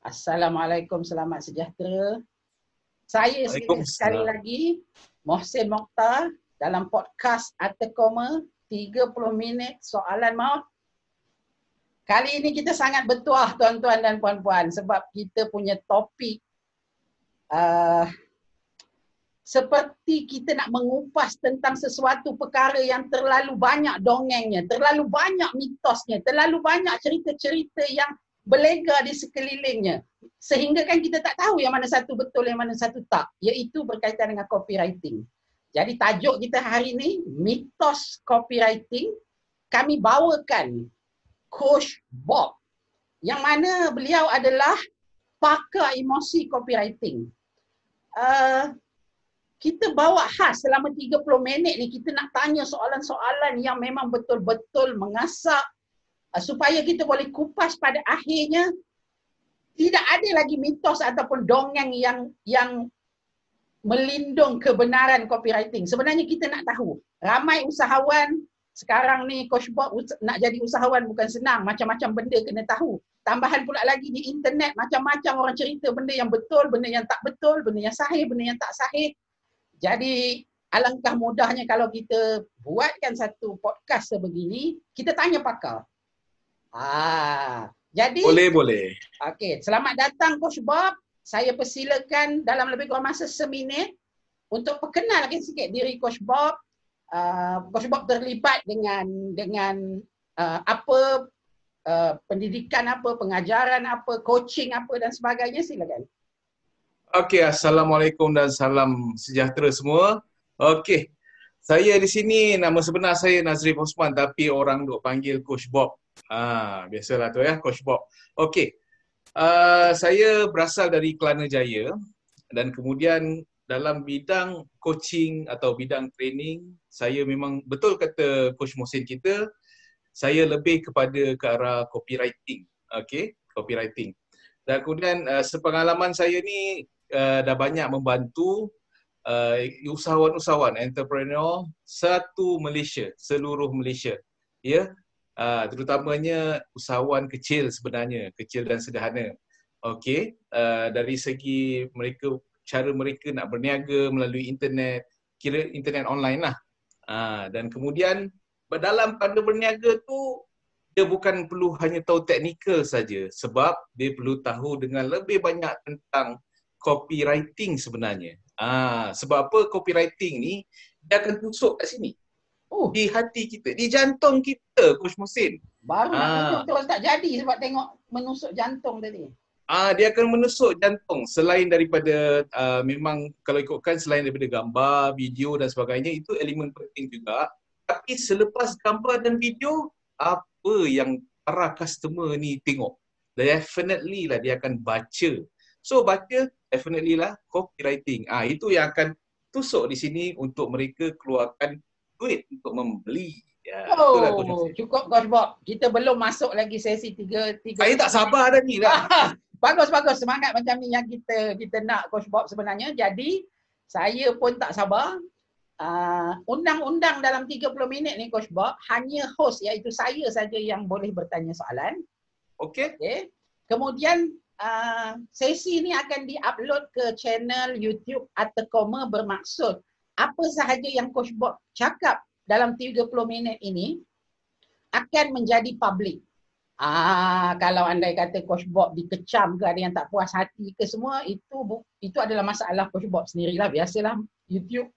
Assalamualaikum, selamat sejahtera. Saya sekali lagi, Mohsin Mokhtar dalam podcast Atekoma 30 minit soalan maut. Kali ini kita sangat bertuah tuan-tuan dan puan-puan sebab kita punya topik seperti kita nak mengupas tentang sesuatu perkara yang terlalu banyak dongengnya, terlalu banyak mitosnya, terlalu banyak cerita-cerita yang berlega di sekelilingnya. Sehingga kan kita tak tahu yang mana satu betul, yang mana satu tak. Iaitu berkaitan dengan copywriting. Jadi tajuk kita hari ini, mitos copywriting. Kami bawakan Coach Bob. Yang mana beliau adalah pakar emosi copywriting. Kita bawa khas selama 30 minit ni, kita nak tanya soalan-soalan yang memang betul-betul mengasak supaya kita boleh kupas pada akhirnya tidak ada lagi mitos ataupun dongeng yang melindung kebenaran copywriting. Sebenarnya kita nak tahu, ramai usahawan sekarang ni, Coach Bob nak jadi usahawan bukan senang, macam-macam benda kena tahu. Tambahan pula lagi di internet, macam-macam orang cerita benda yang betul, benda yang tak betul, benda yang sahih, benda yang tak sahih. Jadi alangkah mudahnya kalau kita buatkan satu podcast sebegini, kita tanya pakar. Jadi boleh. Okey, selamat datang Coach Bob. Saya persilakan dalam lebih kurang masa seminit untuk perkenalkan sikit diri Coach Bob. Coach Bob terlibat dengan apa pendidikan apa, pengajaran apa, coaching apa dan sebagainya. Silakan. Okey, assalamualaikum dan salam sejahtera semua. Okey. Saya di sini, nama sebenar saya Nazrif Osman tapi orang duk panggil Coach Bob. Biasalah tu ya, Coach Bob. Okey. Saya berasal dari Kelana Jaya dan kemudian dalam bidang coaching atau bidang training, saya memang betul kata Coach Mohsin kita, saya lebih kepada ke arah copywriting. Okey, copywriting. Dan kemudian sepengalaman saya ni dah banyak membantu usahawan-usahawan, entrepreneur seluruh Malaysia. Ya. Terutamanya usahawan kecil sebenarnya, kecil dan sederhana. Okey, dari segi mereka, cara mereka nak berniaga melalui internet, kira internet online lah. Dan kemudian dalam pada berniaga tu, dia bukan perlu hanya tahu teknikal saja, sebab dia perlu tahu dengan lebih banyak tentang copywriting sebenarnya. Sebab apa copywriting ni, dia akan tusuk kat sini. Di hati kita, di jantung kita, Coach Mohsin. Baru nak tunjuk terus tak jadi sebab tengok menusuk jantung tadi. Dia akan menusuk jantung. Selain daripada, memang kalau ikutkan selain daripada gambar, video dan sebagainya, itu elemen penting juga. Tapi selepas gambar dan video, apa yang para customer ni tengok? Definitely lah dia akan baca. So baca, definitely lah copywriting. Itu yang akan tusuk di sini untuk mereka keluarkan duit untuk membeli. Itulah cukup Coach Bob. Kita belum masuk lagi sesi 3. Saya tak sabar dah ni dah. Bagus. Semangat macam ni yang kita nak Coach Bob sebenarnya. Jadi saya pun tak sabar. Undang-undang dalam 30 minit ni Coach Bob, hanya host iaitu saya saja yang boleh bertanya soalan. Okey. Kemudian sesi ni akan di-upload ke channel YouTube Atekoma, bermaksud apa sahaja yang Coach Bob cakap dalam 30 minit ini akan menjadi public. Kalau andai kata Coach Bob dikecam ke, ada yang tak puas hati ke semua, itu adalah masalah Coach Bob sendirilah. Biasalah YouTube.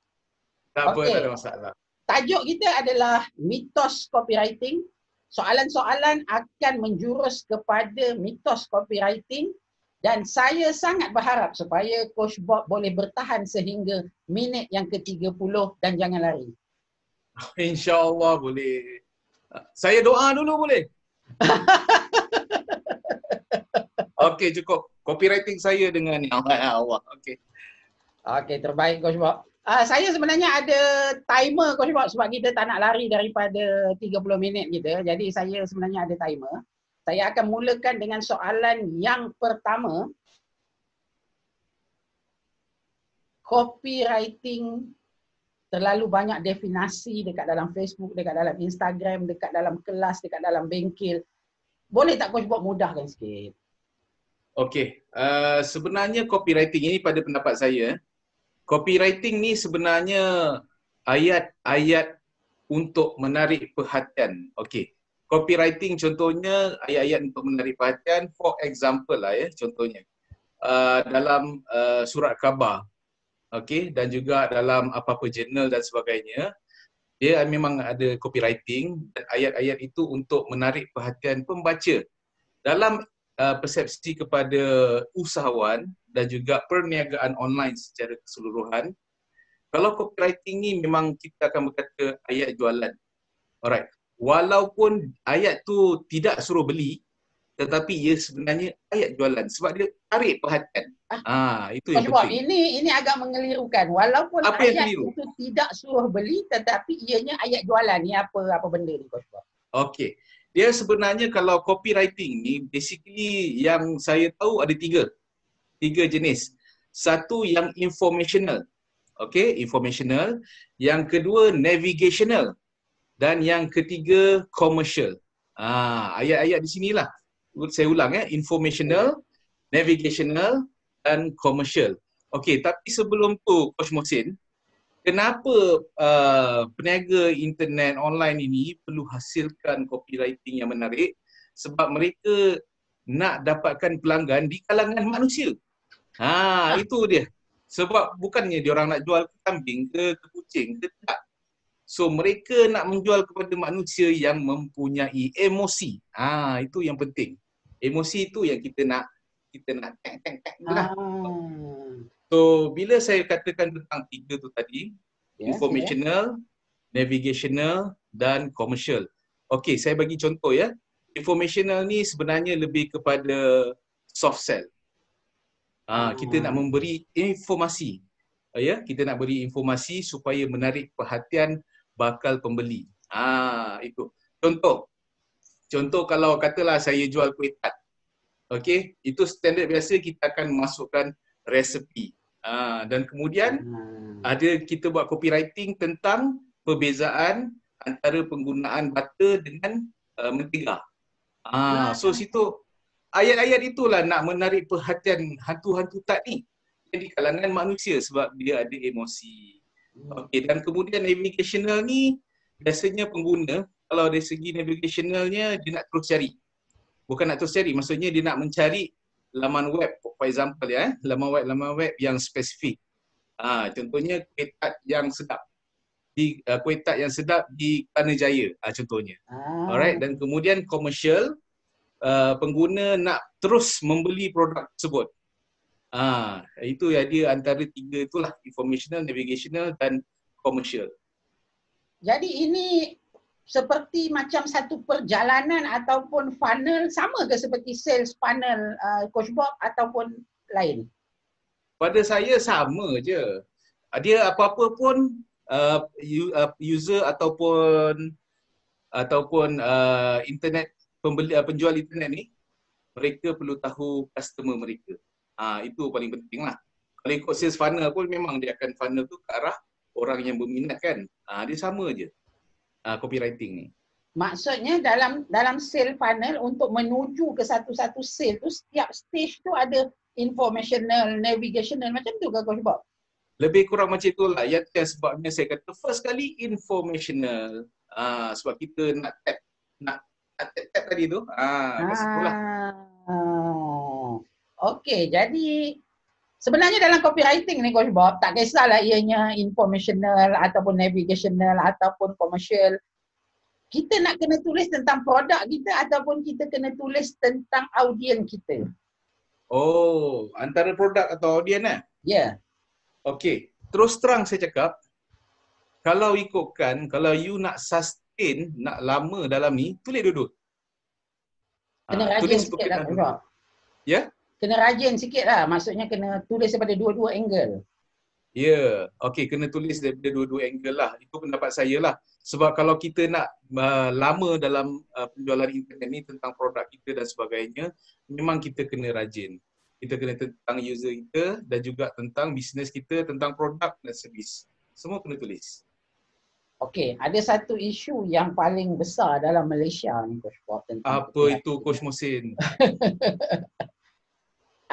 Tak ada masalah. Tajuk kita adalah mitos copywriting. Soalan-soalan akan menjurus kepada mitos copywriting. Dan saya sangat berharap supaya Coach Bob boleh bertahan sehingga minit yang ke-30 dan jangan lari. InsyaAllah boleh. Saya doa dulu boleh? Okey, cukup. Copywriting saya dengan Allah. Okey, terbaik Coach Bob. Saya sebenarnya ada timer Coach Bob sebab kita tak nak lari daripada 30 minit kita. Jadi saya sebenarnya ada timer. Saya akan mulakan dengan soalan yang pertama. Copywriting terlalu banyak definisi dekat dalam Facebook, dekat dalam Instagram, dekat dalam kelas, dekat dalam bengkel. Boleh tak Coach Bob mudahkan sikit? Okey, sebenarnya copywriting ini pada pendapat saya, copywriting ni sebenarnya ayat-ayat untuk menarik perhatian. Okey, copywriting contohnya ayat-ayat untuk menarik perhatian, for example lah ya, contohnya dalam surat khabar, okey, dan juga dalam apa-apa jurnal dan sebagainya, dia memang ada copywriting dan ayat-ayat itu untuk menarik perhatian pembaca. Dalam persepsi kepada usahawan dan juga perniagaan online secara keseluruhan, kalau copywriting ni memang kita akan berkata ayat jualan. Alright. Walaupun ayat tu tidak suruh beli, tetapi ia sebenarnya ayat jualan sebab dia tarik perhatian. Itu yang Sebab penting. ini agak mengelirukan. Walaupun Apa yang ayat keliru? itu tidak suruh beli, tetapi ianya ayat jualan. Ni apa benda ni Coach Bob? Okey. Dia sebenarnya kalau copywriting ni basically yang saya tahu ada tiga jenis. Satu yang informational. Okey, informational. Yang kedua navigational. Dan yang ketiga commercial. Ayat-ayat di sinilah. Saya ulang ya, informational, navigational dan commercial. Okey, tapi sebelum tu Coach Mohsin, kenapa peniaga internet online ini perlu hasilkan copywriting yang menarik? Sebab mereka nak dapatkan pelanggan di kalangan manusia. Itu dia. Sebab bukannya diorang nak jual ke kambing ke kucing ke tak. So mereka nak menjual kepada manusia yang mempunyai emosi. Itu yang penting. Emosi itu yang kita nak lah. So bila saya katakan tentang tiga tu tadi, informational, navigational dan commercial. Okey, saya bagi contoh ya. Informational ni sebenarnya lebih kepada soft sell. Kita nak memberi informasi. Kita nak beri informasi supaya menarik perhatian bakal pembeli. Itu. Contoh kalau katalah saya jual kuih tart. Okey, itu standard biasa kita akan masukkan resepi. Dan kemudian kita buat copywriting tentang perbezaan antara penggunaan butter dengan mentega. So situ ayat-ayat itulah nak menarik perhatian hantu-hantu tart ni di kalangan manusia sebab dia ada emosi. Okey, dan kemudian navigational ni biasanya pengguna kalau dari segi navigationalnya dia nak terus cari. Bukan nak terus cari, maksudnya dia nak mencari laman web, for example ya, laman web yang spesifik. Contohnya kuih tart yang sedap. Kuih tart yang sedap di Kelana Jaya, contohnya. Alright, dan kemudian commercial, pengguna nak terus membeli produk tersebut. Itu ya, dia antara tiga itulah, informational, navigational dan commercial. Jadi ini seperti macam satu perjalanan ataupun funnel, sama ke seperti sales funnel Coach Bob ataupun lain? Pada saya sama je. Dia apa-apa pun user ataupun internet penjual internet ni, mereka perlu tahu customer mereka. Itu paling penting lah. Kalau ikut sales funnel pun memang dia akan funnel tu ke arah orang yang berminat kan. Dia sama je. Copywriting ni. Maksudnya dalam sale funnel untuk menuju ke satu-satu sale tu, setiap stage tu ada informational, navigational, macam tu ke Coach Bob? Lebih kurang macam itulah. Yang sebabnya saya kata first kali informational. Sebab kita nak tap tadi tu. Macam itulah. Okey, jadi sebenarnya dalam copywriting ni Coach Bob, tak kisahlah ianya informational ataupun navigational ataupun commercial. Kita nak kena tulis tentang produk kita ataupun kita kena tulis tentang audien kita? Oh, antara produk atau audien lah? Ya. Okey, terus terang saya cakap, kalau ikutkan, kalau you nak sustain, nak lama dalam ni, tulis duduk. Kena rajin sikit lah Coach Bob. Ya? Kena rajin sikit lah, maksudnya kena tulis daripada dua-dua angle. Ya, okey, kena tulis daripada dua-dua angle lah. Itu pendapat saya lah. Sebab kalau kita nak lama dalam penjualan internet ni tentang produk kita dan sebagainya, memang kita kena rajin. Kita kena tentang user kita dan juga tentang bisnes kita, tentang produk dan servis. Semua kena tulis. Okey, ada satu isu yang paling besar dalam Malaysia ni Coach Bob tentang apa itu Coach Mohsin?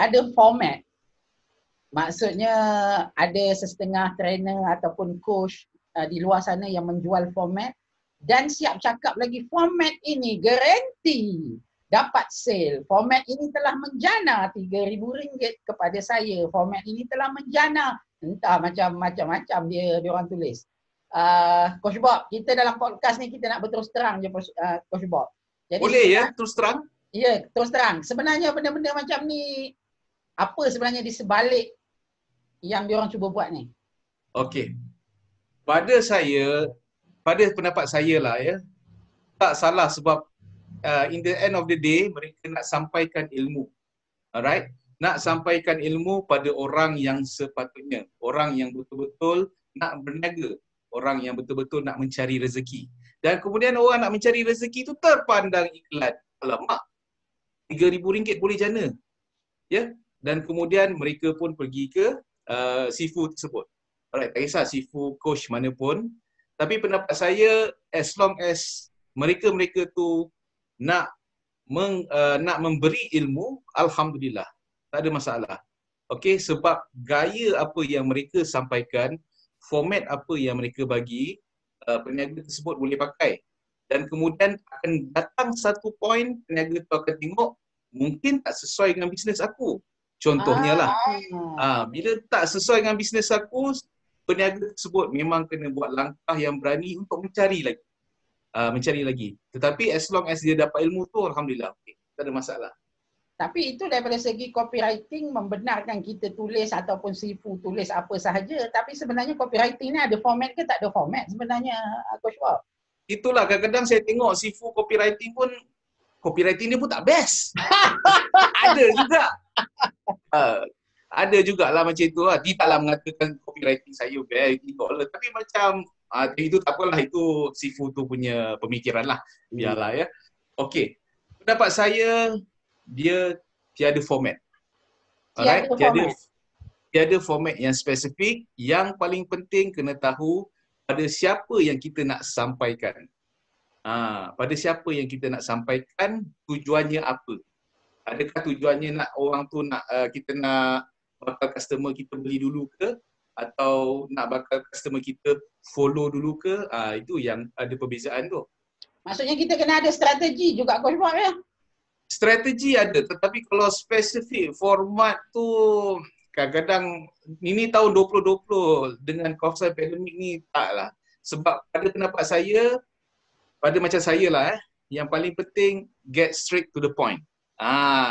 ada format. Maksudnya ada setengah trainer ataupun coach di luar sana yang menjual format dan siap cakap lagi format ini garanti dapat sale. Format ini telah menjana RM3,000 kepada saya. Format ini telah menjana. Entah macam-macam dia orang tulis. Coach Bob, kita dalam podcast ni kita nak berterus terang je Coach Bob. Jadi boleh ya terus terang? Ya, terus terang. Sebenarnya benda-benda macam ni apa sebenarnya di sebalik yang diorang cuba buat ni? Okey. Pada pendapat saya lah ya, tak salah sebab in the end of the day mereka nak sampaikan ilmu. Alright? Nak sampaikan ilmu pada orang yang sepatutnya, orang yang betul-betul nak berniaga, orang yang betul-betul nak mencari rezeki. Dan kemudian orang nak mencari rezeki tu terpandang iklan. Alamak, RM3,000 boleh jana. Ya? Dan kemudian mereka pun pergi ke sifu tersebut. Alright, tak kisah sifu, coach mana pun. Tapi pendapat saya, as long as mereka-mereka tu nak memberi ilmu, alhamdulillah. Tak ada masalah. Okey, sebab gaya apa yang mereka sampaikan, format apa yang mereka bagi, peniaga tersebut boleh pakai. Dan kemudian akan datang satu point, peniaga tu akan tengok, mungkin tak sesuai dengan bisnes aku. Contohnya lah, bila tak sesuai dengan bisnes aku, peniaga tersebut memang kena buat langkah yang berani untuk mencari lagi. Tetapi as long as dia dapat ilmu tu, alhamdulillah, okay. Tak ada masalah. Tapi itu daripada segi copywriting membenarkan kita tulis ataupun sifu tulis apa sahaja. Tapi sebenarnya copywriting ni ada format ke tak ada format sebenarnya, Coach Bob? Itulah kadang-kadang saya tengok sifu copywriting pun, copywriting dia pun tak best. Ada juga. Ada jugalah macam tu lah. Dia taklah mengatakan copywriting saya best, tapi macam itu tak apalah, itu sifu tu punya pemikiran lah. Biarlah ya. Okey. Pendapat saya, dia tiada format. Alright? Tiada format yang spesifik. Yang paling penting kena tahu pada siapa yang kita nak sampaikan. Pada siapa yang kita nak sampaikan, tujuannya apa? Adakah tujuannya nak orang tu kita nak bakal customer kita beli dulu ke, atau nak bakal customer kita follow dulu ke? Itu yang ada perbezaan tu. Maksudnya kita kena ada strategi juga, Coach Bob ya? Strategi ada, tetapi kalau spesifik format tu kadang-kadang ini tahun 2020 dengan kawasan pandemik ni taklah. Sebab pada pendapat saya, pada macam saya lah yang paling penting get straight to the point.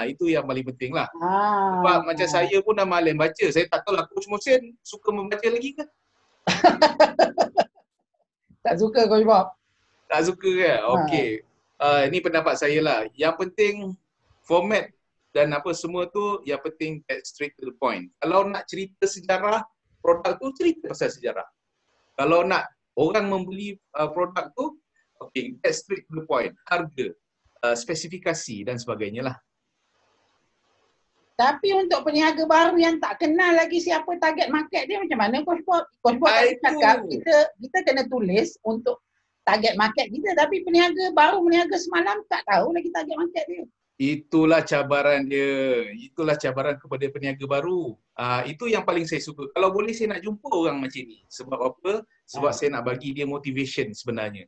Itu yang paling penting lah. Sebab macam saya pun dah malas baca. Saya tak tahu lah Coach Mohsin suka membaca lagi ke? Tak suka Coach Bob? Tak suka ke? Okey. Ini pendapat saya lah. Yang penting format dan apa semua tu, yang penting get straight to the point. Kalau nak cerita sejarah produk tu, cerita pasal sejarah. Kalau nak orang membeli produk tu, okay, get straight to the point. Harga, spesifikasi dan sebagainya lah. Tapi untuk peniaga baru yang tak kenal lagi siapa target market dia, macam mana Coach Bob? Coach Bob tadi cakap kita kena tulis untuk target market kita, tapi peniaga baru meniaga semalam tak tahu lagi target market dia. Itulah cabaran dia. Itulah cabaran kepada peniaga baru. Itu yang paling saya suka. Kalau boleh saya nak jumpa orang macam ni. Sebab apa? Sebab saya nak bagi dia motivation sebenarnya.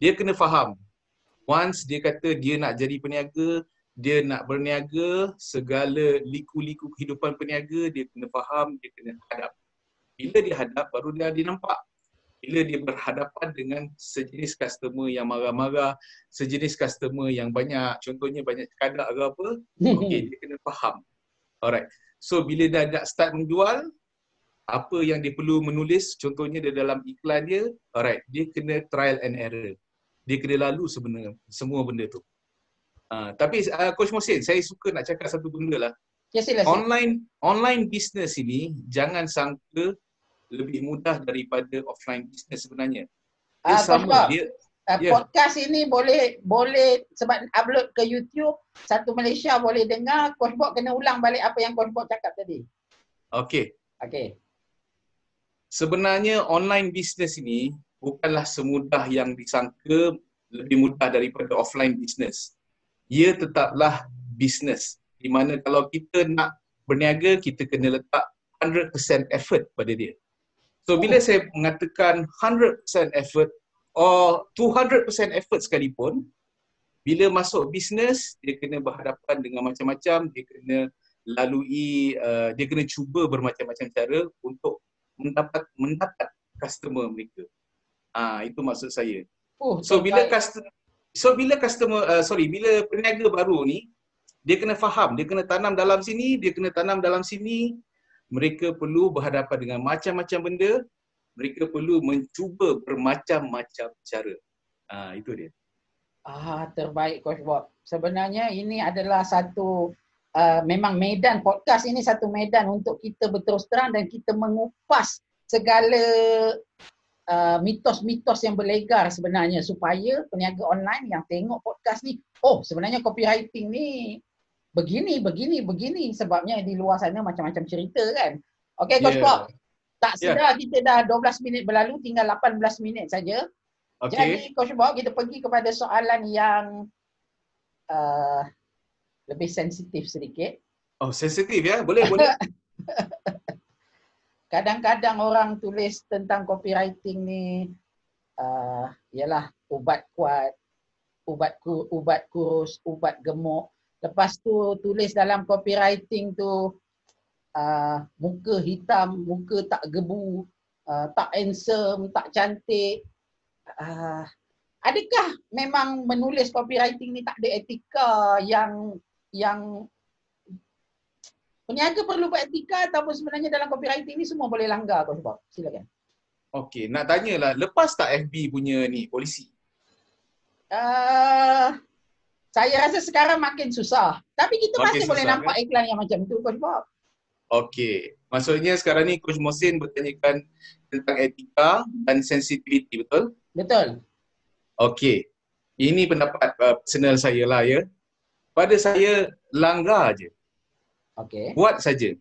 Dia kena faham. Once dia kata dia nak jadi peniaga, dia nak berniaga, segala liku-liku kehidupan peniaga, dia kena faham, dia kena hadap. Bila dia hadap, baru dia nampak. Bila dia berhadapan dengan sejenis customer yang marah-marah, sejenis customer yang banyak, contohnya banyak cekadak ke apa, okey, dia kena faham. Alright. So, bila dah nak start menjual, apa yang dia perlu menulis, contohnya dia dalam iklan dia, alright, dia kena trial and error. Dia kena lalu sebenarnya, semua benda tu. Tapi Coach Mohsin, saya suka nak cakap satu benda lah. Ya, sila. Online business ini jangan sangka lebih mudah daripada offline business sebenarnya. Dia sama. Podcast ini boleh sebab upload ke YouTube, satu Malaysia boleh dengar. Coach Bob kena ulang balik apa yang Coach Bob cakap tadi. Okey. Sebenarnya online business ini bukanlah semudah yang disangka, lebih mudah daripada offline business. Ia tetaplah business. Di mana kalau kita nak berniaga, kita kena letak 100% effort pada dia. So bila saya mengatakan 100% effort or 200% effort sekalipun, bila masuk bisnes, dia kena berhadapan dengan macam-macam, dia kena lalui, dia kena cuba bermacam-macam cara untuk mendapat customer mereka. Itu maksud saya. Bila peniaga baru ni, dia kena faham, dia kena tanam dalam sini, dia kena tanam dalam sini. Mereka perlu berhadapan dengan macam-macam benda, mereka perlu mencuba bermacam-macam cara. Itu dia. Terbaik Coach Bob. Sebenarnya ini adalah satu memang medan podcast ini, satu medan untuk kita berterus terang dan kita mengupas segala mitos-mitos yang berlegar sebenarnya, supaya peniaga online yang tengok podcast ni, sebenarnya copywriting ni begini, sebabnya di luar sana macam-macam cerita kan. Okey Coach Bob. Tak sedar kita dah 12 minit berlalu, tinggal 18 minit saja. Jadi Coach Bob, kita pergi kepada soalan yang lebih sensitif sedikit. Sensitif ya? Boleh. Kadang-kadang orang tulis tentang copywriting ni, ialah ubat kuat, ubat kurus, ubat gemuk. Lepas tu tulis dalam copywriting tu, muka hitam, muka tak gebu, tak handsome, tak cantik. Adakah memang menulis copywriting ni tak ada etika yang peniaga perlu beretika, ataupun sebenarnya dalam copywriting ni semua boleh langgar? Coach Bob, silakan. Okey, nak tanyalah, lepas tak FB punya ni polisi? Saya rasa sekarang makin susah. Tapi kita masih boleh nampak kan? iklan yang macam tu, Coach Bob. Okey, maksudnya sekarang ni Coach Mohsin bertanyakan tentang etika dan sensitivity, betul? Betul. Okey, ini pendapat personal saya lah ya. Pada saya, langgar je. Okey. Buat saja.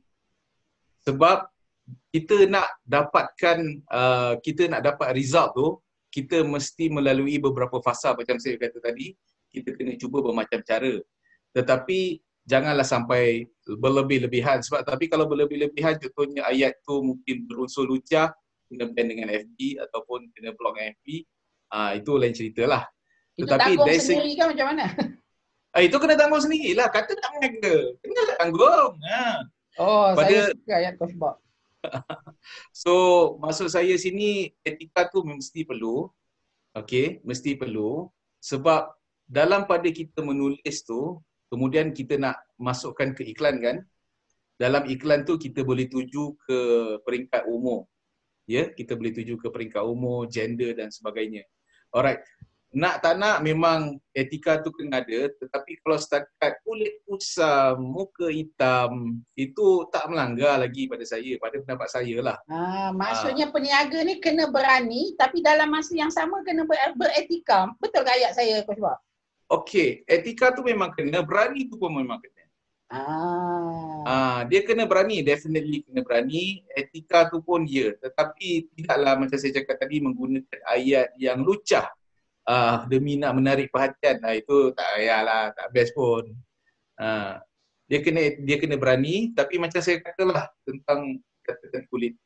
Sebab kita nak dapat result tu, kita mesti melalui beberapa fasa macam saya kata tadi. Kita kena cuba bermacam cara. Tetapi janganlah sampai berlebih-lebihan. Sebab kalau berlebih-lebihan, contohnya ayat tu mungkin berunsur lucah, kena ban dengan FB ataupun kena block dengan FB, itu lain ceritalah. Itu tanggung sendiri kan macam mana? Itu kena tanggung sendirilah. Kata tak menjaga, kena tanggung. Saya suka ayat Coach Bob. So, maksud saya sini, etika tu mesti perlu. Okey, mesti perlu. Sebab dalam pada kita menulis tu, kemudian kita nak masukkan ke iklan kan. Dalam iklan tu kita boleh tuju ke peringkat umur. Ya, kita boleh tuju ke peringkat umur, gender dan sebagainya. Alright. Nak tak nak memang etika tu kena ada, tetapi kalau setakat kulit kusam, muka hitam, itu tak melanggar lagi pada saya, pada pendapat saya lah. Maksudnya peniaga ni kena berani, tapi dalam masa yang sama kena beretika. Betul ke ayat saya, Coach Bob? Okey, etika tu memang kena, berani tu pun memang kena. Dia kena berani, definitely kena berani. Etika tu pun ya, tetapi tidaklah macam saya cakap tadi menggunakan ayat yang lucah demi nak menarik perhatian. Itu tak payahlah, tak best pun. Dia kena berani, tapi macam saya katalah tentang kulit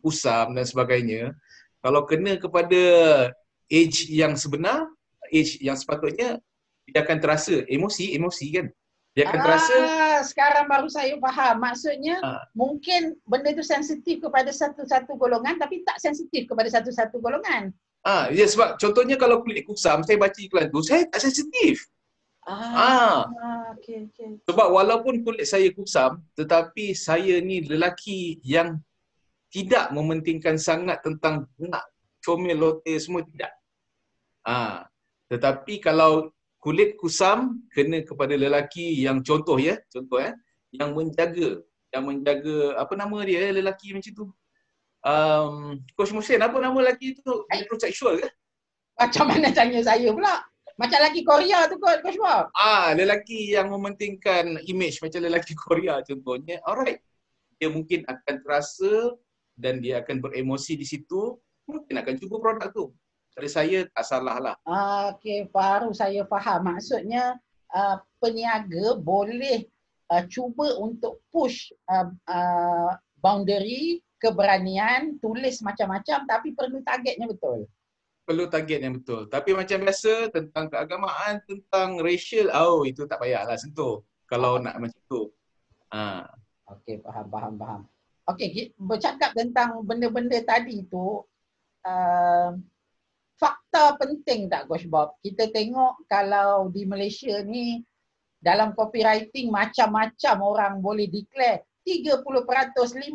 kusam dan sebagainya, kalau kena kepada age yang sebenar, age yang sepatutnya, dia akan terasa emosi kan. Dia akan terasa. Sekarang baru saya faham. Maksudnya mungkin benda tu sensitif kepada satu-satu golongan, tapi tak sensitif kepada satu-satu golongan. Ya, sebab contohnya kalau kulit kusam, saya baca iklan tu, saya tak sensitif. Okay. Sebab walaupun kulit saya kusam, tetapi saya ni lelaki yang tidak mementingkan sangat tentang nak comel lote semua, tidak. Tetapi kalau kulit kusam kena kepada lelaki yang contoh yang menjaga apa nama dia lelaki macam tu, Coach Mohsin, apa nama lelaki tu? Metrosexual ke? Macam mana tanya saya pula? Macam lelaki Korea tu kot, Coach Bob. Lelaki yang mementingkan image macam lelaki Korea contohnya, alright, dia mungkin akan terasa dan dia akan beremosi di situ, mungkin akan cuba produk tu. Dari saya tak salah lah. Okey, baru saya faham. Maksudnya peniaga boleh cuba untuk push boundary, keberanian, tulis macam-macam tapi perlu targetnya betul. Perlu target yang betul. Tapi macam biasa tentang keagamaan, tentang racial, itu tak payahlah sentuh kalau nak macam tu. Okey, faham. Okey, bercakap tentang benda-benda tadi tu, fakta penting tak Coach Bob? Kita tengok kalau di Malaysia ni dalam copywriting macam-macam orang boleh declare 30%, 50%.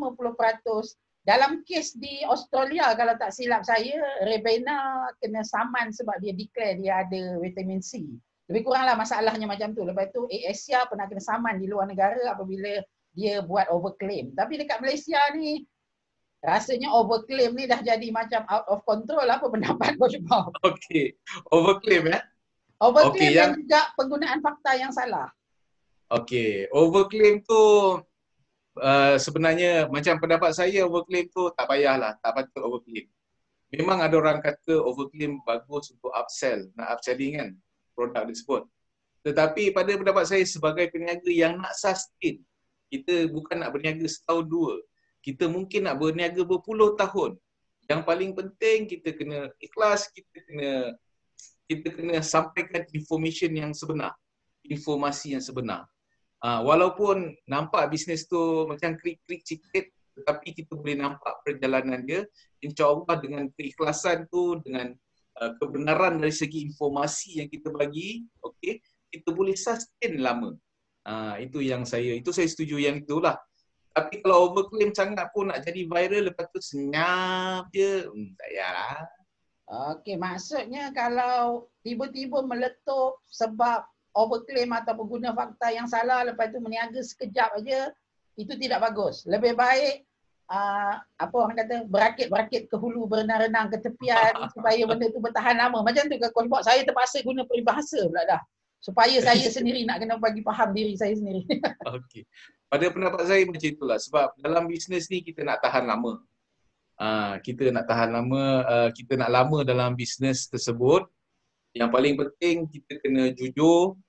Dalam kes di Australia kalau tak silap saya, Rebena kena saman sebab dia declare dia ada vitamin C. Lebih kuranglah masalahnya macam tu. Lepas tu Asia pernah kena saman di luar negara apabila dia buat overclaim. Tapi dekat Malaysia ni rasanya overclaim ni dah jadi macam out of control. Apa pendapat Coach Bob? Okey, overclaim ya. Overclaim dan juga penggunaan fakta yang salah. Okey, overclaim tu sebenarnya macam pendapat saya, overclaim tu tak payahlah, tak patut overclaim. Memang ada orang kata overclaim bagus untuk upsell, nak upselling kan produk tersebut. Tetapi pada pendapat saya sebagai peniaga yang nak sustain, kita bukan nak berniaga setahun dua, kita mungkin nak berniaga berpuluh tahun. Yang paling penting kita kena ikhlas, kita kena sampaikan information yang sebenar, informasi yang sebenar. Walaupun nampak bisnes tu macam krik-krik sikit, tetapi kita boleh nampak perjalanan dia. InsyaAllah dengan keikhlasan tu, dengan kebenaran dari segi informasi yang kita bagi, okey, kita boleh sustain lama. Itu saya setuju yang itulah. Tapi kalau overclaim sangat pun nak jadi viral, lepas tu senyap je, tak payahlah. Okey, maksudnya kalau tiba-tiba meletup sebab overclaim atau guna fakta yang salah, lepas tu meniaga sekejap aja, itu tidak bagus. Lebih baik apa orang kata, berakit-berakit ke hulu, berenang-renang ke tepian supaya benda tu bertahan lama. Macam tu kan Coach Bob, saya terpaksa guna peribahasa pula dah. Supaya saya sendiri nak kena bagi faham diri saya sendiri. Okey. Pada pendapat saya macam itulah. Sebab dalam bisnes ni kita nak tahan lama. Kita nak tahan lama, kita nak lama dalam bisnes tersebut. Yang paling penting kita kena jujur.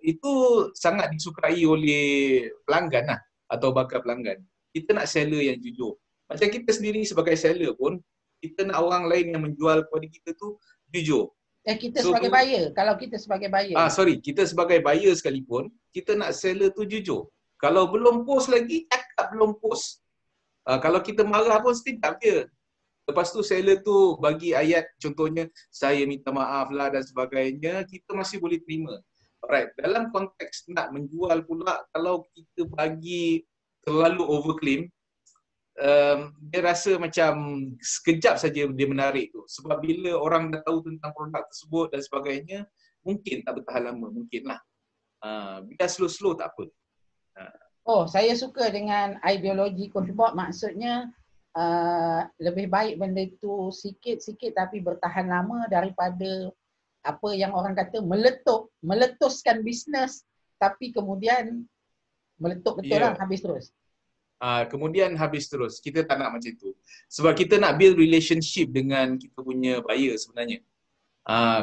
Itu sangat disukai oleh pelanggan lah, atau bakal pelanggan. Kita nak seller yang jujur. Macam kita sendiri sebagai seller pun, kita nak orang lain yang menjual kepada kita tu jujur. Kita sebagai buyer. Kalau kita sebagai buyer. Kita sebagai buyer sekalipun, kita nak seller tu jujur. Kalau belum post lagi, cakap belum post. Kalau kita marah pun setidaknya je. Lepas tu seller tu bagi ayat, contohnya saya minta maaf lah dan sebagainya, kita masih boleh terima. Alright, dalam konteks nak menjual pula, kalau kita bagi terlalu overclaim, dia rasa macam sekejap saja dia menarik tu. Sebab bila orang dah tahu tentang produk tersebut dan sebagainya, mungkin tak bertahan lama, mungkinlah. Biar slow-slow tak apa. Saya suka dengan ideologi Coach Bob. Maksudnya lebih baik benda tu sikit-sikit tapi bertahan lama daripada apa yang orang kata meletuskan bisnes tapi kemudian meletup betul lah, habis terus. Kemudian habis terus. Kita tak nak macam tu. Sebab kita nak build relationship dengan kita punya buyer sebenarnya.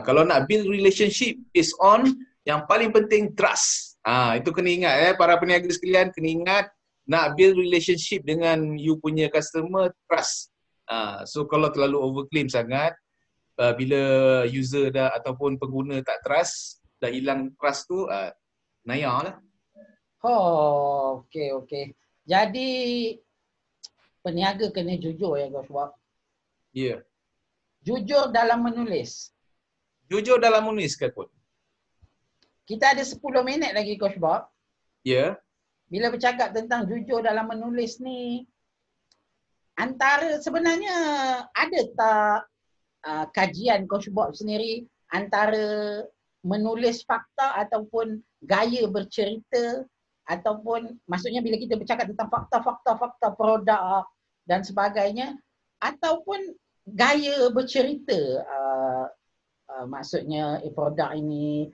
Kalau nak build relationship based on yang paling penting trust. Itu kena ingat para peniaga sekalian, kena ingat nak build relationship dengan you punya customer, trust. So kalau terlalu overclaim sangat, bila user dah ataupun pengguna tak trust, dah hilang trust tu, nayar lah. Okey. Jadi peniaga kena jujur ya Coach Bob. Ya. Jujur dalam menulis. Jujur dalam menulis ke pun. Kita ada 10 minit lagi Coach Bob. Ya. Bila bercakap tentang jujur dalam menulis ni, antara sebenarnya ada tak kajian Coach Bob sendiri antara menulis fakta ataupun gaya bercerita, ataupun maksudnya bila kita bercakap tentang fakta produk dan sebagainya, ataupun gaya bercerita, maksudnya produk ini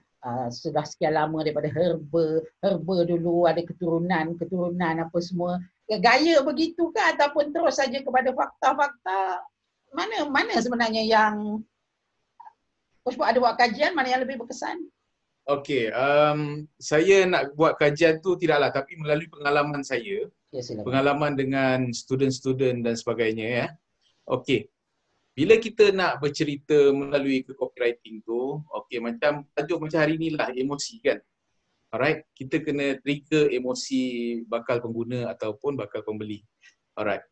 sudah sekian lama daripada herba dulu, ada keturunan apa semua, gaya begitu ke ataupun terus saja kepada fakta-fakta? Mana sebenarnya yang Coach Bob ada buat kajian, mana yang lebih berkesan? Okey, saya nak buat kajian tu tidaklah, tapi melalui pengalaman saya, Ya, silakan. pengalaman dengan student-student dan sebagainya ya. Okey, bila kita nak bercerita melalui ke copywriting tu, okey macam tajuk macam hari ni lah, emosi kan. Alright, kita kena trigger emosi bakal pengguna ataupun bakal pembeli. Alright.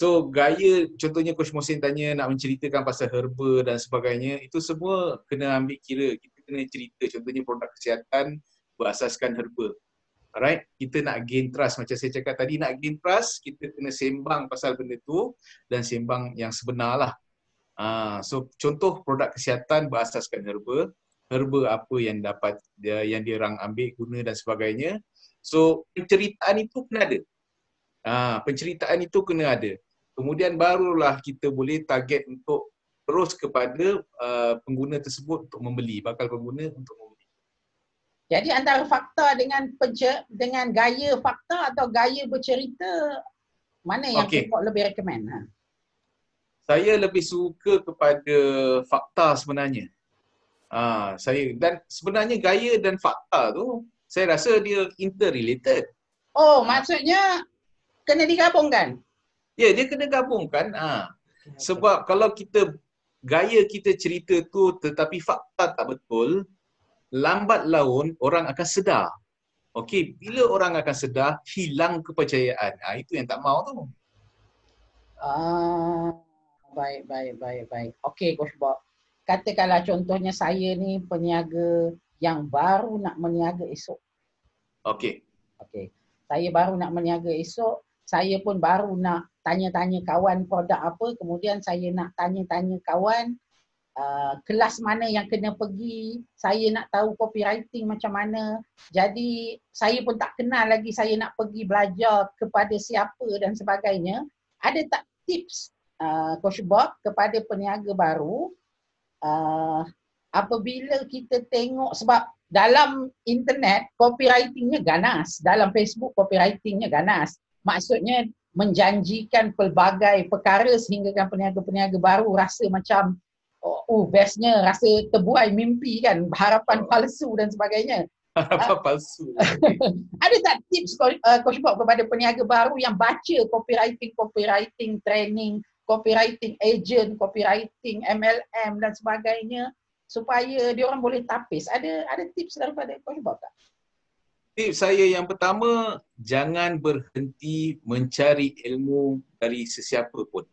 So gaya, contohnya Coach Mohsin tanya nak menceritakan pasal herba dan sebagainya, itu semua kena ambil kira. Kita kena cerita, contohnya produk kesihatan berasaskan herba. Alright, kita nak gain trust, macam saya cakap tadi, nak gain trust, kita kena sembang pasal benda tu dan sembang yang sebenar lah. So contoh produk kesihatan berasaskan herba, herba apa yang dapat yang dia orang ambil guna dan sebagainya. So penceritaan itu kena ada. Penceritaan itu kena ada. Kemudian barulah kita boleh target untuk terus kepada pengguna tersebut untuk membeli, bakal pengguna untuk membeli. Jadi antara fakta dengan gaya fakta atau gaya bercerita, mana yang kita lebih recommend? Saya lebih suka kepada fakta sebenarnya. Dan sebenarnya gaya dan fakta tu saya rasa dia interrelated. Oh, maksudnya kena digabungkan? Ya, dia kena gabungkan. Sebab kalau gaya kita cerita tu tetapi fakta tak betul, lambat laun orang akan sedar. Okey, bila orang akan sedar, hilang kepercayaan. Itu yang tak mau tu. Baik. Okey, Coach Bob. Katakanlah contohnya saya ni peniaga yang baru nak meniaga esok. Okey. Saya baru nak meniaga esok. Saya pun baru nak tanya-tanya kawan produk apa. Kemudian saya nak tanya-tanya kawan kelas mana yang kena pergi. Saya nak tahu copywriting macam mana. Jadi saya pun tak kenal lagi, saya nak pergi belajar kepada siapa dan sebagainya. Ada tak tips Coach Bob kepada peniaga baru apabila kita tengok, sebab dalam internet copywritingnya ganas, dalam Facebook copywritingnya ganas. Maksudnya menjanjikan pelbagai perkara sehingga peniaga-peniaga baru rasa macam bestnya, rasa terbuai mimpi kan, harapan palsu dan sebagainya. Harapan palsu. Ada tak tips Coach Bob kepada peniaga baru yang baca copywriting training, copywriting agent, copywriting MLM dan sebagainya supaya dia orang boleh tapis? Ada tips daripada Coach Bob tak? Tips saya yang pertama, jangan berhenti mencari ilmu dari sesiapa pun.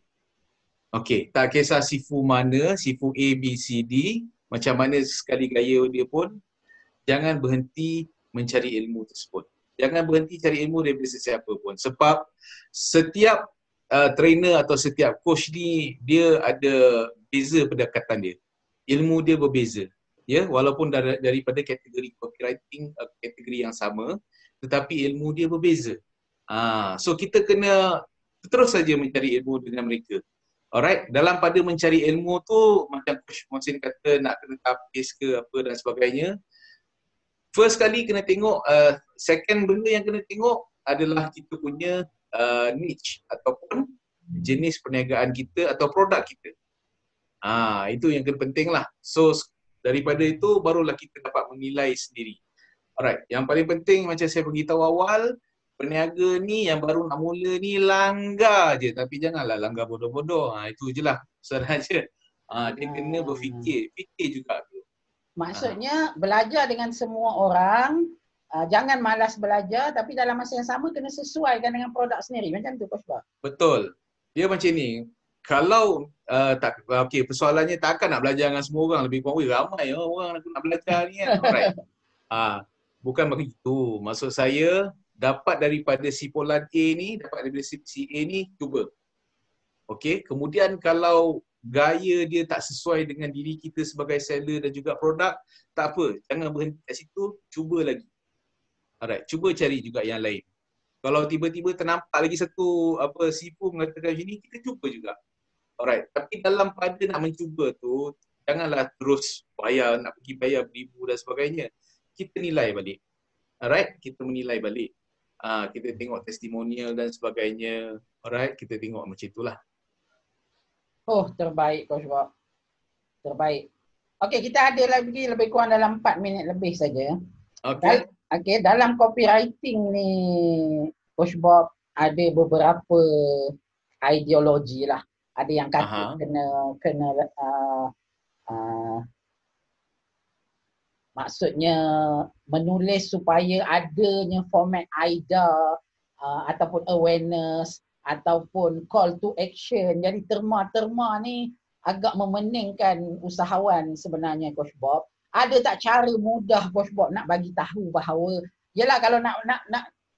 Okey, tak kisah sifu mana, sifu A, B, C, D, macam mana sekali gaya dia pun, jangan berhenti mencari ilmu tersebut. Jangan berhenti cari ilmu daripada sesiapa pun. Sebab setiap trainer atau setiap coach ni, dia ada beza pendekatan dia. Ilmu dia berbeza. Ya, walaupun daripada kategori copywriting, kategori yang sama, tetapi ilmu dia berbeza. So kita kena terus saja mencari ilmu dengan mereka. Alright, dalam pada mencari ilmu tu, macam Coach Mohsin kata nak kena tapis ke apa dan sebagainya. First kali kena tengok, second benda yang kena tengok adalah kita punya niche ataupun jenis perniagaan kita atau produk kita. Itu yang kena penting lah. So daripada itu barulah kita dapat menilai sendiri. Alright, yang paling penting macam saya beritahu awal, peniaga ni yang baru nak mula ni langgar je, tapi janganlah langgar bodoh-bodoh. Itu je lah sahaja. Dia kena berfikir, fikir juga. Maksudnya belajar dengan semua orang, jangan malas belajar, tapi dalam masa yang sama kena sesuaikan dengan produk sendiri. Macam tu Coach Bob? Betul. Dia macam ni. Kalau persoalannya takkan nak belajar dengan semua orang, lebih kurang ramai orang nak belajar ni kan. Alright. Bukan begitu. Maksud saya, dapat daripada si Polan A ni, dapat daripada si A ni, cuba. Okey, kemudian kalau gaya dia tak sesuai dengan diri kita sebagai seller dan juga produk, tak apa, jangan berhenti kat situ, cuba lagi. Alright, cuba cari juga yang lain. Kalau tiba-tiba ternampak lagi satu sifu mengatakan sini, kita cuba juga. Alright, tapi dalam pada nak mencuba tu, janganlah terus nak pergi bayar beribu dan sebagainya. Kita nilai balik. Alright, kita menilai balik. Kita tengok testimonial dan sebagainya. Alright, kita tengok macam itulah. Oh, terbaik Coach Bob. Terbaik. Okey, kita ada lagi lebih kurang dalam 4 minit lebih saja. Okey. Okey, dalam copywriting ni, Coach Bob, ada beberapa ideologi lah. Ada yang kata kena uh, maksudnya menulis supaya adanya format AIDA ataupun awareness ataupun call to action. Jadi terma-terma ni agak memeningkan usahawan sebenarnya, Coach Bob. Ada tak cara mudah, Coach Bob, nak bagi tahu bahawa yelah kalau nak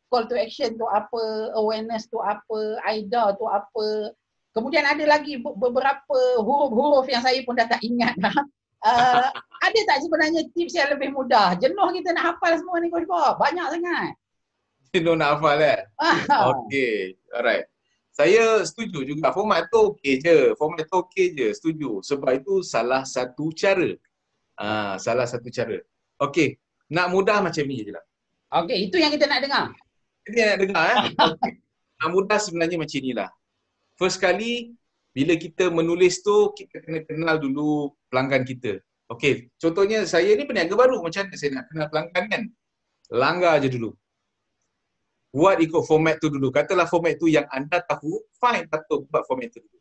call to action tu apa, awareness tu apa, AIDA tu apa. Kemudian ada lagi beberapa huruf-huruf yang saya pun dah tak ingat dah. Ada tak sebenarnya tips yang lebih mudah? Jenuh kita nak hafal semua ni, Coach Bob. Banyak sangat. Jenuh nak hafal Okey, alright. Saya setuju juga. Format tu okey je. Format tu okey je. Setuju. Sebab itu salah satu cara. Salah satu cara. Okey. Nak mudah macam ni je lah. Okey, itu yang kita nak dengar. Itu yang nak dengar Okay. Nak mudah sebenarnya macam ni lah. First kali, bila kita menulis tu, kita kena kenal dulu pelanggan kita. Okey, contohnya saya ni peniaga baru. Macam mana saya nak kenal pelanggan kan? Langgar je dulu. Buat ikut format tu dulu. Katalah format tu yang anda tahu, fine, patut buat format tu dulu.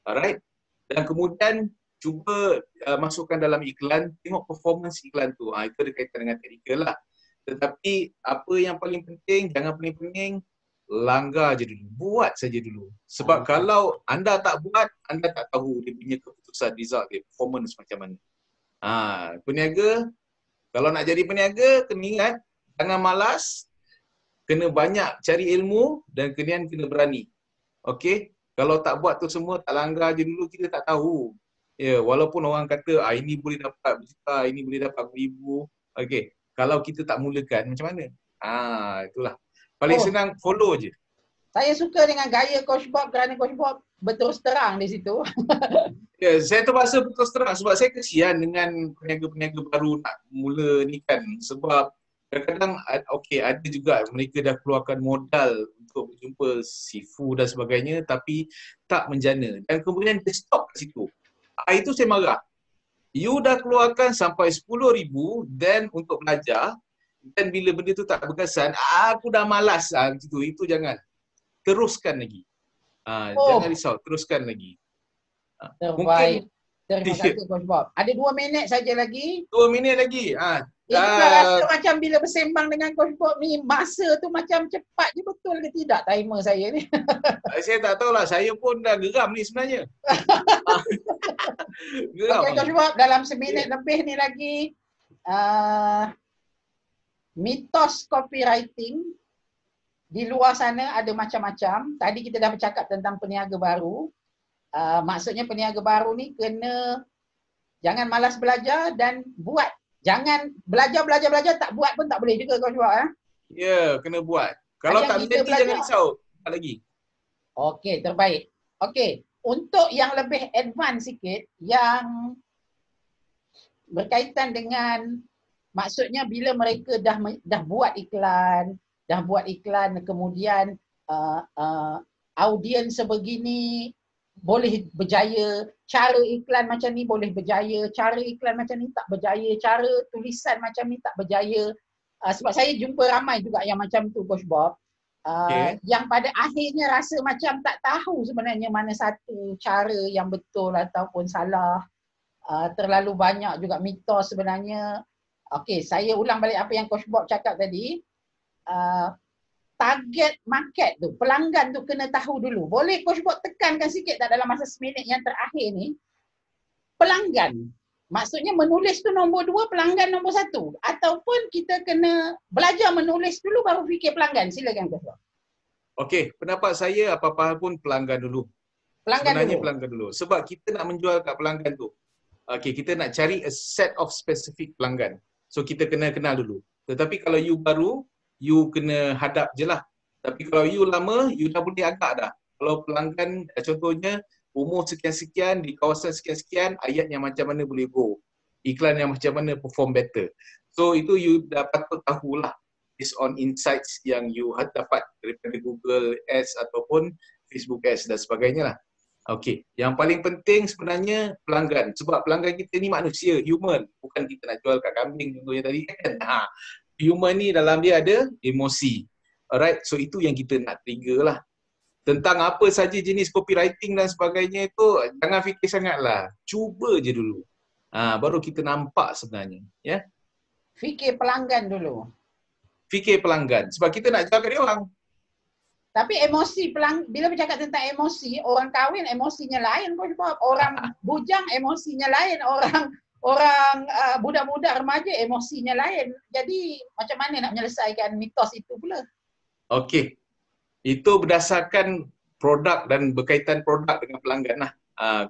Alright? Dan kemudian cuba masukkan dalam iklan, tengok performance iklan tu. Itu ada kaitan dengan teknikal lah. Tetapi apa yang paling penting, jangan pening-pening, langgar je dulu. Buat saja dulu. Sebab kalau anda tak buat, anda tak tahu dia punya keputusan result dia, performance macam mana. Peniaga, kalau nak jadi peniaga, kena ingat, jangan malas, kena banyak cari ilmu dan kemudian kena berani. Okey? Kalau tak buat tu semua, tak langgar je dulu, kita tak tahu. Ya, walaupun orang kata, ini boleh dapat berjuta, ini boleh dapat beribu. Okey. Kalau kita tak mulakan, macam mana? Itulah. Paling senang, follow je. Saya suka dengan gaya Coach Bob kerana Coach Bob berterus terang di situ. Ya, saya terpaksa berterus terang sebab saya kesian dengan peniaga-peniaga baru nak mula ni kan. Sebab kadang-kadang ada juga mereka dah keluarkan modal untuk berjumpa Sifu dan sebagainya tapi tak menjana. Dan kemudian dia stop kat situ. Itu saya marah. You dah keluarkan sampai 10,000 dan untuk belajar dan bila benda tu tak berkesan, aku dah malas. Itu jangan. Teruskan lagi. Jangan risau, teruskan lagi. Terbaik. Terima kasih Coach Bob. Ada 2 minit saja lagi. 2 minit lagi. Kita rasa macam bila bersembang dengan Coach Bob ni, masa tu macam cepat je, betul ke tidak timer saya ni? Saya tak tahulah, saya pun dah geram ni sebenarnya. Geram. Okay Coach Bob, dalam seminit lebih ni lagi, mitos copywriting di luar sana ada macam-macam. Tadi kita dah bercakap tentang peniaga baru. Maksudnya peniaga baru ni jangan malas belajar dan buat. Jangan belajar, tak buat pun tak boleh juga Coach Bob. Ya, kena buat. Kalau tak menjadi jangan risau. Tak lagi. Okey, terbaik. Okey, untuk yang lebih advance sikit, yang berkaitan dengan maksudnya bila mereka dah buat iklan, kemudian audiens sebegini boleh berjaya, cara iklan macam ni boleh berjaya, cara iklan macam ni tak berjaya, cara tulisan macam ni tak berjaya. Sebab saya jumpa ramai juga yang macam tu Coach Bob. Yang pada akhirnya rasa macam tak tahu sebenarnya mana satu cara yang betul ataupun salah. Terlalu banyak juga mitos sebenarnya. Okey, saya ulang balik apa yang Coach Bob cakap tadi. Target market tu, pelanggan tu kena tahu dulu. Boleh Coach Bob tekankan sikit tak dalam masa seminit yang terakhir ni? Pelanggan. Maksudnya menulis tu nombor 2, pelanggan nombor 1. Ataupun kita kena belajar menulis dulu baru fikir pelanggan. Silakan Coach Bob. Okey, pendapat saya apa-apa pun pelanggan dulu. Pelanggan dulu. Sebab kita nak menjual kat pelanggan tu. Okey, kita nak cari a set of specific pelanggan. So kita kena kenal dulu. Tetapi kalau you baru, you kena hadap je lah. Tapi kalau you lama, you dah boleh agak dah. Kalau pelanggan, contohnya, umur sekian-sekian, di kawasan sekian-sekian, ayat yang macam mana boleh go. Iklan yang macam mana perform better. So itu you dah patut tahulah. Based on insights yang you dapat daripada Google Ads ataupun Facebook Ads dan sebagainya lah. Okey, yang paling penting sebenarnya pelanggan. Sebab pelanggan kita ni manusia, human. Bukan kita nak jual kat kambing contohnya tadi kan. Human ni dalam dia ada emosi. Alright, so itu yang kita nak trigger lah. Tentang apa saja jenis copywriting dan sebagainya itu, jangan fikir sangatlah. Cuba je dulu. Baru kita nampak sebenarnya. Ya? Fikir pelanggan dulu. Fikir pelanggan. Sebab kita nak jual kat dia orang. Tapi emosi bila bercakap tentang emosi, orang kahwin emosinya lain Coach Bob. Orang bujang emosinya lain, orang budak-budak remaja emosinya lain. Jadi macam mana nak menyelesaikan mitos itu pula? Okey. Itu berdasarkan produk dan berkaitan produk dengan pelanggan lah.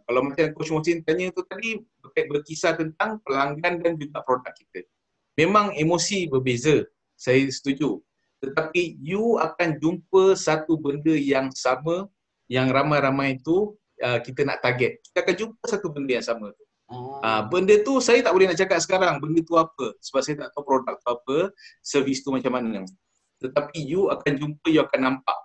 Kalau macam Coach Mohsin tanya tu tadi, berkisar tentang pelanggan dan juga produk kita. Memang emosi berbeza, saya setuju. Tetapi you akan jumpa satu benda yang sama, yang ramai-ramai itu kita nak target. Kita akan jumpa satu benda yang sama. Benda tu saya tak boleh nak cakap sekarang, benda tu apa. Sebab saya tak tahu produk tu apa, servis tu macam mana. Tetapi you akan jumpa, you akan nampak.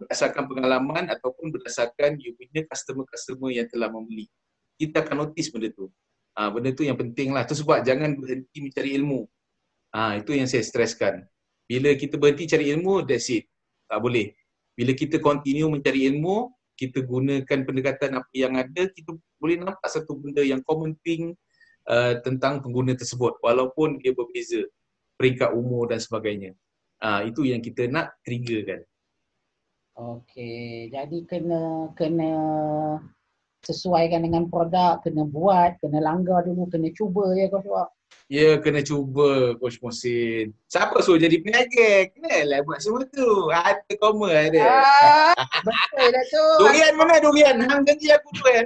Berdasarkan pengalaman ataupun berdasarkan you punya customer-customer yang telah membeli. Kita akan notice benda tu. Benda tu yang penting lah. Itu sebab jangan berhenti mencari ilmu. Itu yang saya streskan. Bila kita berhenti cari ilmu, that's it. Tak boleh. Bila kita continue mencari ilmu, kita gunakan pendekatan apa yang ada, kita boleh nampak satu benda yang common thing tentang pengguna tersebut. Walaupun dia berbeza peringkat umur dan sebagainya. Itu yang kita nak triggerkan. Okey, jadi kena sesuaikan dengan produk, kena buat, kena langgar dulu, kena cuba ya Coach Bob. Ya, kena cuba Coach Mohsin. Siapa suruh jadi peniaga? Kenalah buat semua tu. Ada koma ada. Betul dah tu. Durian mana durian? Hang janji aku durian.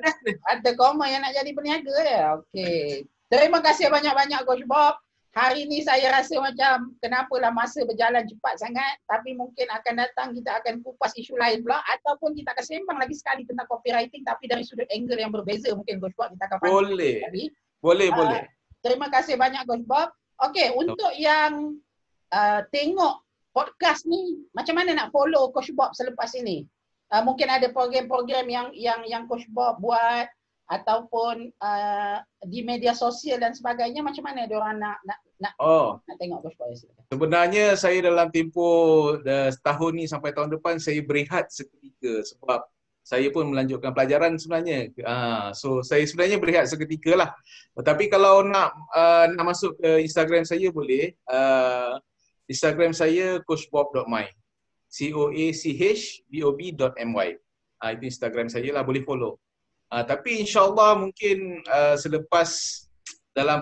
Ada koma yang nak jadi peniaga ya. Okey. Terima kasih banyak-banyak Coach Bob. Hari ni saya rasa macam kenapalah masa berjalan cepat sangat, tapi mungkin akan datang kita akan kupas isu lain pula ataupun kita akan sembang lagi sekali tentang copywriting tapi dari sudut angle yang berbeza mungkin Coach Bob kita akan boleh. Boleh. Terima kasih banyak Coach Bob. Okey, untuk yang tengok podcast ni macam mana nak follow Coach Bob selepas ini? Mungkin ada program-program yang Coach Bob buat ataupun di media sosial dan sebagainya, macam mana diorang nak tengok Coach Bob? Sebenarnya saya dalam tempoh setahun ni sampai tahun depan saya berehat seketika sebab saya pun melanjutkan pelajaran sebenarnya. So saya sebenarnya berehat seketika lah. Tapi kalau nak masuk ke Instagram saya boleh. Instagram saya coachbob.my. coachbob.my. Itu Instagram saya lah, boleh follow. Tapi insyaAllah mungkin selepas dalam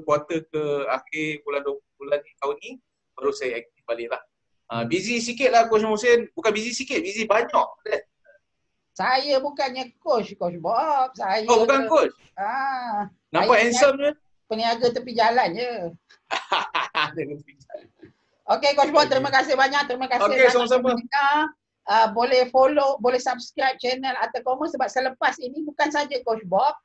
kuarter ke akhir bulan tahun ni baru saya aktif balik lah. Busy sikit lah Coach Mohsin. Bukan busy sikit, busy banyak. Saya bukannya coach Bob. Saya bukan coach? Nampak handsome je? Peniaga tepi jalan je. Okey Coach Bob, terima kasih banyak. Terima kasih. Okey, sama-sama. Boleh follow, boleh subscribe channel Atacoma sebab selepas ini bukan saja Coach Bob,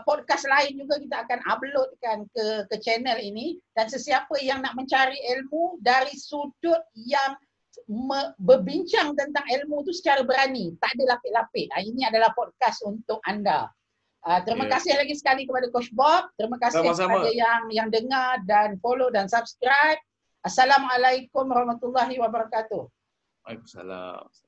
podcast lain juga kita akan uploadkan ke channel ini dan sesiapa yang nak mencari ilmu dari sudut yang berbincang tentang ilmu tu secara berani, tak ada lapik-lapik. Ini adalah podcast untuk anda. Terima kasih lagi sekali kepada Coach Bob. Terima kasih kepada yang dengar dan follow dan subscribe. Assalamualaikum warahmatullahi wabarakatuh. Waalaikumsalam.